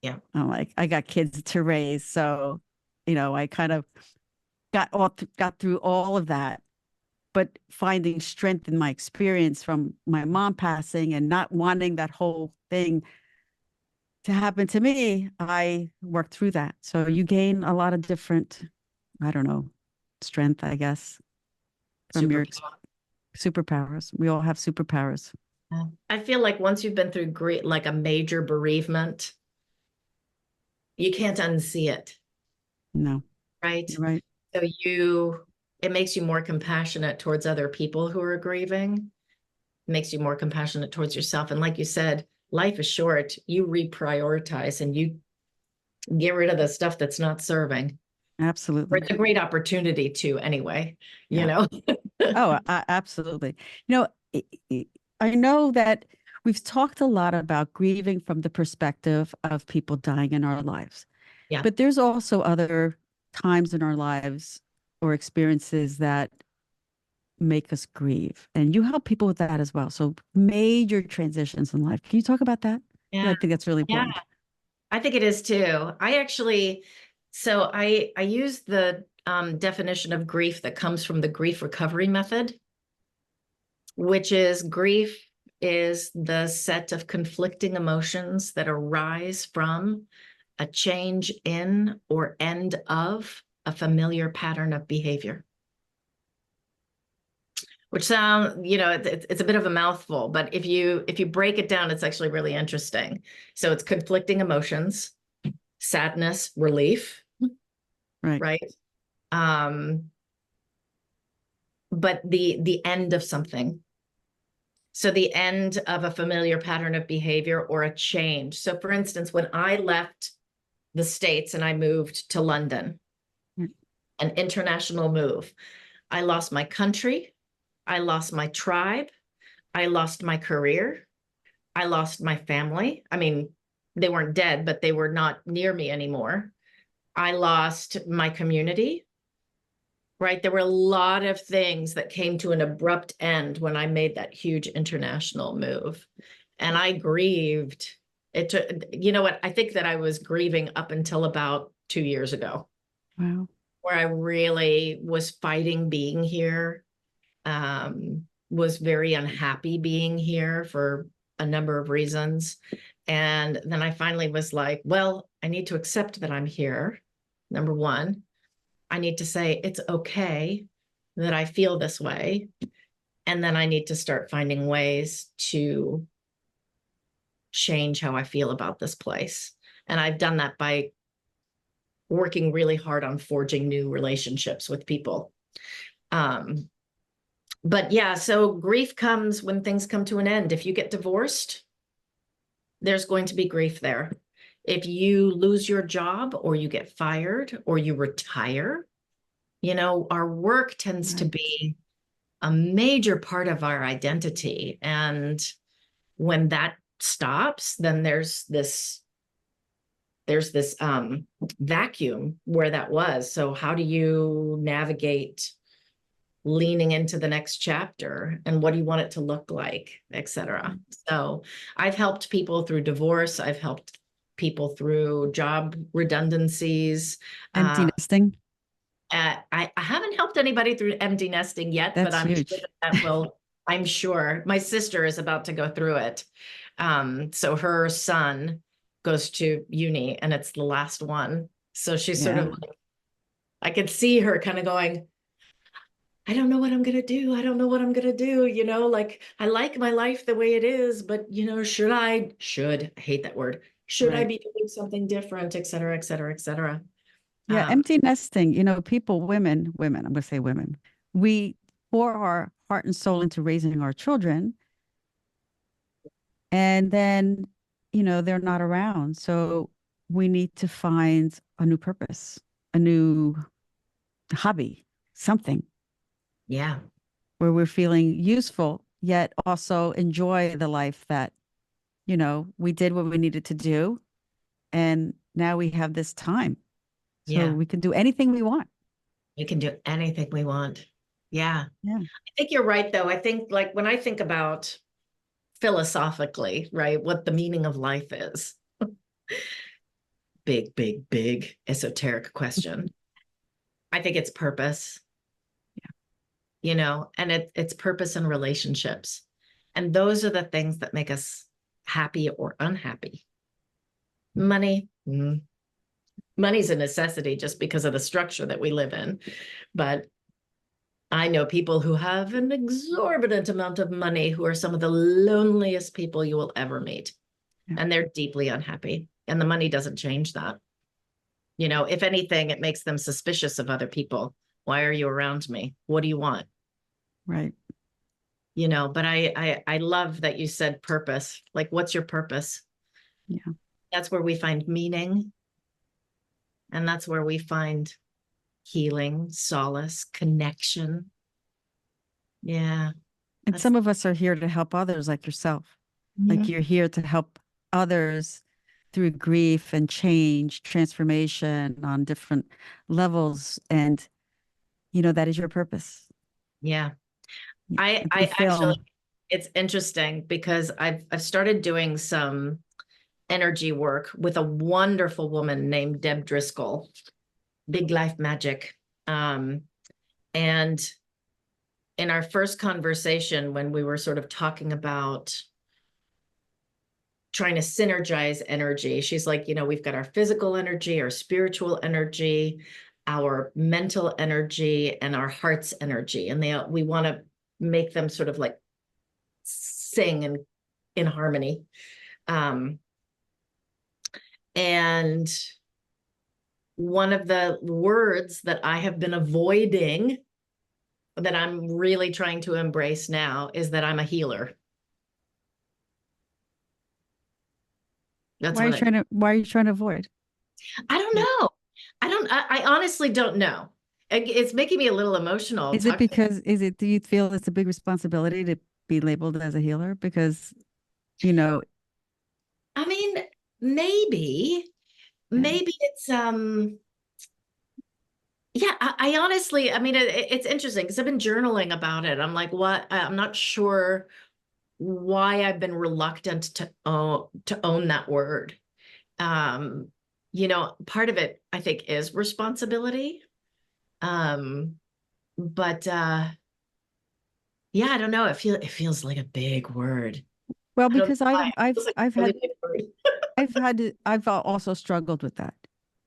Yeah. I'm like, I got kids to raise. So, I kind of got through all of that, but finding strength in my experience from my mom passing and not wanting that whole thing to happen to me, I worked through that. So you gain a lot of different, I don't know, strength, I guess, from Super. your superpowers. We all have superpowers. I feel like once you've been through grief, like a major bereavement, you can't unsee it, No, right? you're right. So it makes you more compassionate towards other people who are grieving. It makes you more compassionate towards yourself. And like you said, life is short. You reprioritize and you get rid of the stuff that's not serving. Or Absolutely. it's a great opportunity to, anyway, you Yeah. know? Oh, absolutely. You know, I know that we've talked a lot about grieving from the perspective of people dying in our lives, Yeah. but there's also other times in our lives or experiences that make us grieve. And you help people with that as well. So major transitions in life. Can you talk about that? Yeah, Yeah. I think that's really Yeah. important. I think it is too. I use the definition of grief that comes from the grief recovery method, which is grief is the set of conflicting emotions that arise from a change in or end of a familiar pattern of behavior. Which it's a bit of a mouthful, but if you break it down, it's actually really interesting. So it's conflicting emotions, sadness, relief, Right. right? Um, but the end of something. So the end of a familiar pattern of behavior or a change. So for instance, when I left the States and I moved to London, an international move. I lost my country. I lost my tribe. I lost my career. I lost my family. I mean, they weren't dead, but they were not near me anymore. I lost my community, right? There were a lot of things that came to an abrupt end when I made that huge international move. And I grieved. It took, you know what? I think that I was grieving up until about 2 years ago. Wow. Where I really was fighting being here, was very unhappy being here for a number of reasons. And then I finally was like, well, I need to accept that I'm here. Number one, I need to say it's okay that I feel this way. And then I need to start finding ways to change how I feel about this place. And I've done that by working really hard on forging new relationships with people. But yeah, so grief comes when things come to an end. If you get divorced, there's going to be grief there. If you lose your job or you get fired or you retire, you know, our work tends to be a major part of our identity. And when that stops, then there's this vacuum where that was. So how do you navigate leaning into the next chapter, and what do you want it to look like, et cetera? So I've helped people through divorce. I've helped people through job redundancies. Empty nesting. I haven't helped anybody through empty nesting yet, That's but I'm huge. sure that will, I'm sure my sister is about to go through it. So her son goes to uni and it's the last one. So she's sort of like, I could see her kind of going, I don't know what I'm going to do. I don't know what I'm going to do. You know, like I like my life the way it is, but you know, I hate that word. Should I be doing something different, et cetera, et cetera, et cetera. Yeah. Empty nesting, you know, people, women, I'm going to say women, we pour our heart and soul into raising our children. And then, you know, they're not around. So we need to find a new purpose, a new hobby, something. Yeah. Where we're feeling useful, yet also enjoy the life that, you know, we did what we needed to do. And now we have this time. So we can do anything we want. We can do anything we want. Yeah. Yeah. I think you're right, though. I think like when I think about philosophically, right, what the meaning of life is, big esoteric question. I think it's purpose. Yeah. You know, and it's purpose and relationships. And those are the things that make us happy or unhappy. Money, money's a necessity just because of the structure that we live in. But I know people who have an exorbitant amount of money who are some of the loneliest people you will ever meet. Yeah. And they're deeply unhappy. And the money doesn't change that. You know, if anything, it makes them suspicious of other people. Why are you around me? What do you want? Right. You know, but I love that you said purpose. Like, what's your purpose? Yeah. That's where we find meaning. And that's where we find healing, solace, connection. Yeah. And some of us are here to help others like yourself. Like you're here to help others through grief and change, transformation on different levels. And, you know, that is your purpose. Yeah. I actually, it's interesting because I've started doing some energy work with a wonderful woman named Deb Driscoll, Big Life Magic. And in our first conversation, when we were sort of talking about trying to synergize energy, she's like, you know, we've got our physical energy, our spiritual energy, our mental energy, and our heart's energy. And we want to make them sort of like sing and in harmony. And one of the words that I have been avoiding that I'm really trying to embrace now is that I'm a healer. That's why are you trying to avoid? I don't know. I honestly don't know. It's making me a little emotional Is it talking. because, do you feel it's a big responsibility to be labeled as a healer? Because, you know, I mean, maybe, yeah. maybe it's yeah, I honestly, I mean, it's interesting because I've been journaling about it. I'm like, what? I'm not sure why I've been reluctant to own that word. Um, Part of it I think is responsibility. Um, but yeah, I don't know. It feels like a big word. Well, I don't know because why. It feels like a really big word. I've also struggled with that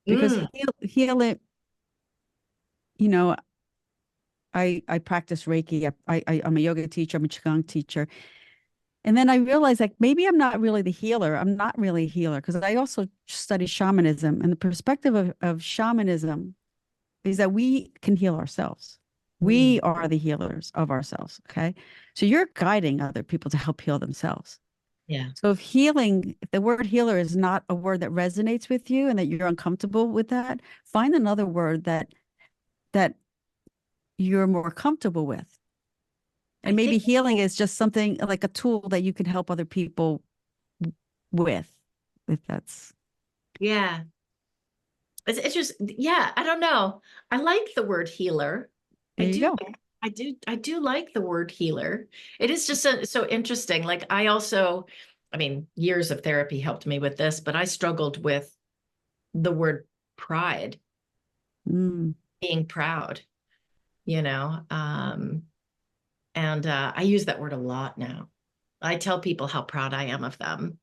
because Mm, healing, you know, I practice Reiki. I'm a yoga teacher. I'm a Qigong teacher. And then I realized like maybe I'm not really the healer. I'm not really a healer because I also study shamanism. And the perspective of shamanism is that we can heal ourselves. We mm, are the healers of ourselves. Okay. So you're guiding other people to help heal themselves. yeah, So if the word healer is not a word that resonates with you and that you're uncomfortable with that, find another word that you're more comfortable with. I And maybe think, healing is just something like a tool that you can help other people with, if that's yeah, it's just, yeah, I don't know. I like the word healer. I there you do. go. I do like the word healer. It is just so interesting. Like I mean, years of therapy helped me with this, but I struggled with the word pride, Mm, being proud, you know. And I use that word a lot now. I tell people how proud I am of them.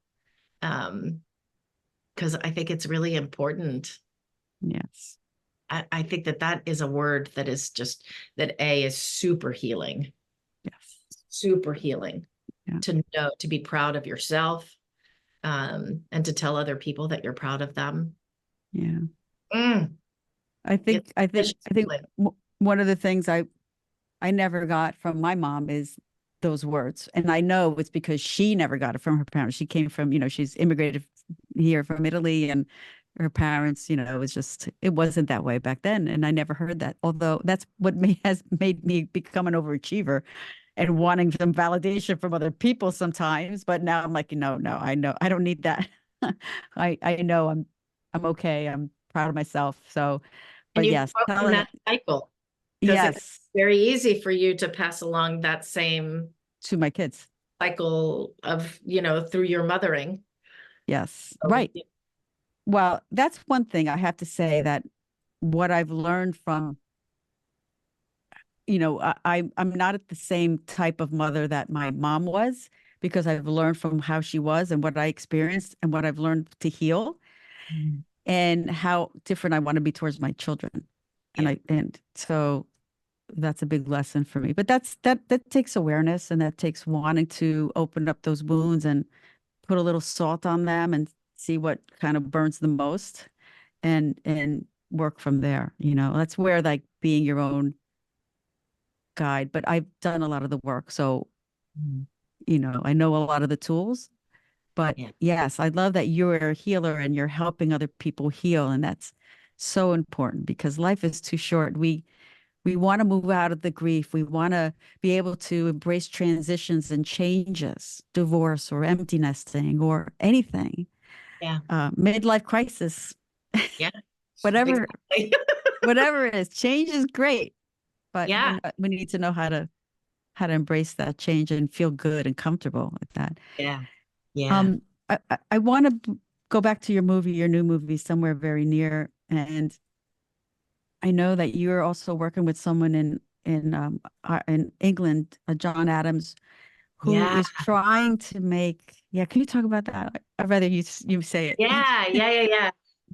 Um, because I think it's really important. yes. I think that is a word that is just that is super healing, Yes. super healing Yeah. to be proud of yourself, and to tell other people that you're proud of them. Yeah. Mm, I it's think I think such I think healing. one of the things I never got from my mom is those words. And I know it's because she never got it from her parents. She came from, she's immigrated here from Italy and her parents, it was just, it wasn't that way back then. And I never heard that. Although that's what has made me become an overachiever and wanting some validation from other people sometimes. But now I'm like, no, no, I know I don't need that. I know I'm okay. I'm proud of myself. So, And but you've yes, broken that cycle because it's yes, very easy for you to pass along that same to my kids. cycle of, through your mothering. Yes, So, right. Well, that's one thing I have to say that what I've learned from, I'm not at the same type of mother that my mom was because I've learned from how she was and what I experienced and what I've learned to heal mm, and how different I want to be towards my children. yeah, And so that's a big lesson for me. But that takes awareness and that takes wanting to open up those wounds and put a little salt on them and see what kind of burns the most and work from there. That's where like being your own guide, but I've done a lot of the work. So, mm, I know a lot of the tools, but yeah, yes, I love that you're a healer and you're helping other people heal. And that's so important because life is too short. We want to move out of the grief. We want to be able to embrace transitions and changes, divorce or empty nesting or anything, yeah, midlife crisis, yeah, whatever, exactly. whatever it is. Change is great, but Yeah, we need to know how to embrace that change and feel good and comfortable with that. yeah, yeah, Um, I want to go back to your new movie, Somewhere Very Near, and I know that you're also working with someone in England, John Adams, who yeah, is trying to make. Yeah, can you talk about that? I'd rather you say it. yeah, yeah, yeah, yeah.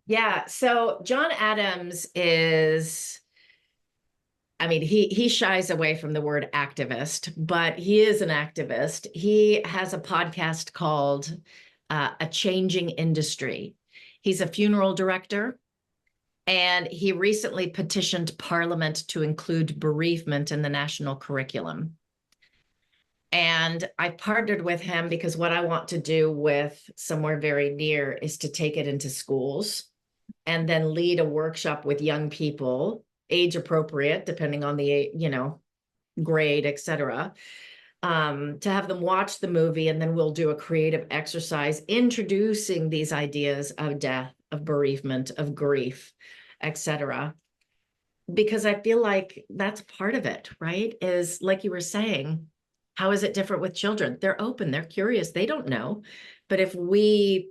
Yeah. So John Adams is, I mean, he shies away from the word activist, but he is an activist. He has a podcast called A Changing Industry. He's a funeral director, and he recently petitioned Parliament to include bereavement in the national curriculum. And I partnered with him because what I want to do with Somewhere Very Near is to take it into schools and then lead a workshop with young people, age appropriate, depending on the, grade, etc. To have them watch the movie, and then we'll do a creative exercise introducing these ideas of death, of bereavement, of grief, etc. Because I feel like that's part of it, right? Is like you were saying, how is it different with children? They're open, they're curious, they don't know. But if we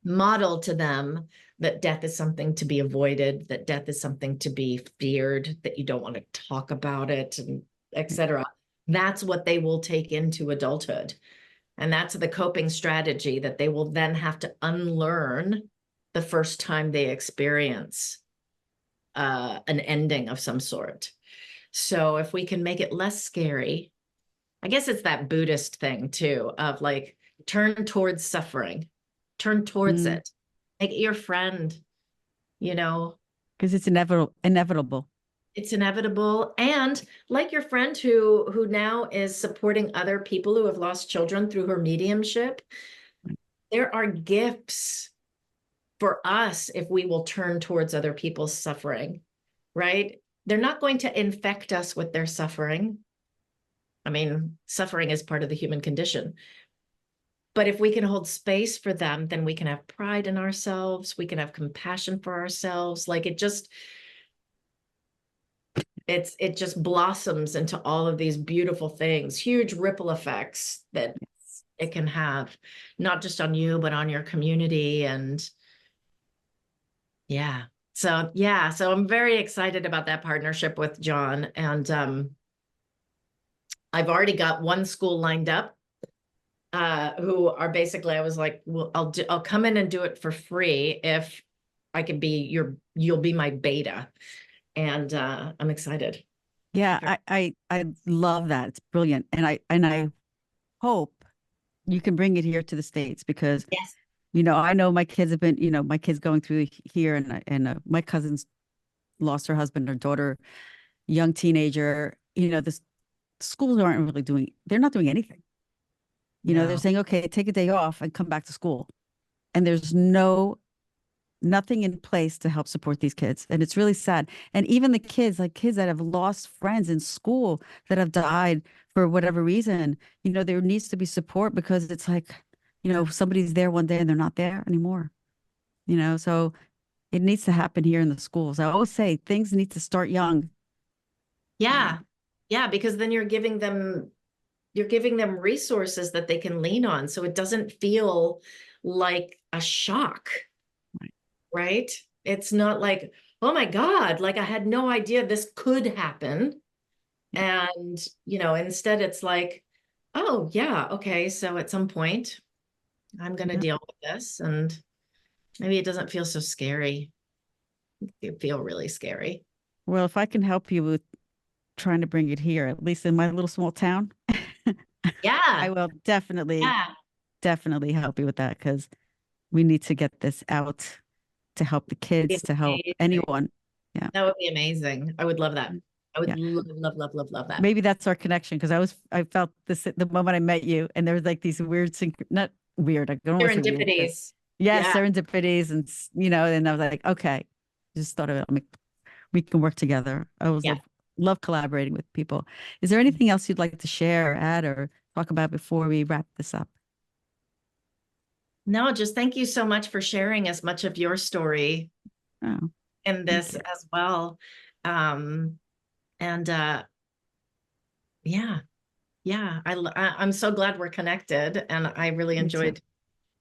model to them that death is something to be avoided, that death is something to be feared, that you don't want to talk about it, and etc., that's what they will take into adulthood. And that's the coping strategy that they will then have to unlearn the first time they experience an ending of some sort. So if we can make it less scary, I guess it's that Buddhist thing too, of like, turn towards suffering, turn towards Mm. it, make it your friend, you know, Because it's inevitable. it's inevitable. And like your friend who now is supporting other people who have lost children through her mediumship, there are gifts for us if we will turn towards other people's suffering, right? They're not going to infect us with their suffering. I mean, suffering is part of the human condition. But if we can hold space for them, then we can have pride in ourselves. We can have compassion for ourselves. Like it just blossoms into all of these beautiful things, huge ripple effects that Yes. it can have, not just on you, but on your community. And yeah. So I'm very excited about that partnership with John. And I've already got one school lined up, who are basically, I was like, well, I'll come in and do it for free if I can be you'll be my beta. And I'm excited. Yeah, I love that. It's brilliant. And I hope you can bring it here to the States because, Yes. I know my kids have been, my kids going through here and my cousin's lost her husband, her daughter, young teenager. The schools aren't really they're not doing anything. They're No. saying, okay, take a day off and come back to school. And there's nothing in place to help support these kids. And it's really sad. And even the kids, like kids that have lost friends in school that have died for whatever reason, there needs to be support because it's like, somebody's there one day and they're not there anymore. So it needs to happen here in the schools. I always say things need to start young. Yeah. Yeah, because then you're giving them resources that they can lean on, so it doesn't feel like a shock, Right. right? It's not like, oh my God, like I had no idea this could happen. And, instead it's like, oh yeah, okay, so at some point I'm going to Yeah. deal with this, and maybe it doesn't feel so scary. It feel really scary. Well, if I can help you with trying to bring it here, at least in my little small town, I Yeah. will definitely, Yeah. definitely help you with that because we need to get this out to help the kids, It's to help amazing. anyone. Yeah. That would be amazing. I would love that. I would Yeah. love, love, love, love, love that. Maybe that's our connection because I felt this the moment I met you, and there was like these weird, not weird, I don't want to say weird, but Serendipities. yeah, Yeah. serendipities, and and I was like, okay, just thought of it. I mean, we can work together. I always Yeah. love collaborating with people. Is there anything else you'd like to share, or add, or talk about before we wrap this up? No, just thank you so much for sharing as much of your story Oh, in thank this you. as well. Um, and yeah, yeah, I'm so glad we're connected, and I really Me too.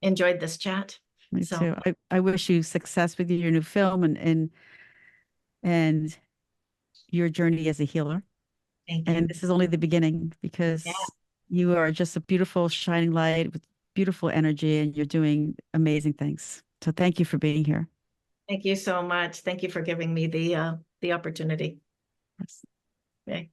enjoyed this chat. Me So too. I wish you success with your new film and your journey as a healer. thank And you. this is only the beginning Yeah, because you are just a beautiful shining light with beautiful energy and you're doing amazing things. So thank you for being here. thank you so much. Thank you for giving me the opportunity. Yes. Okay.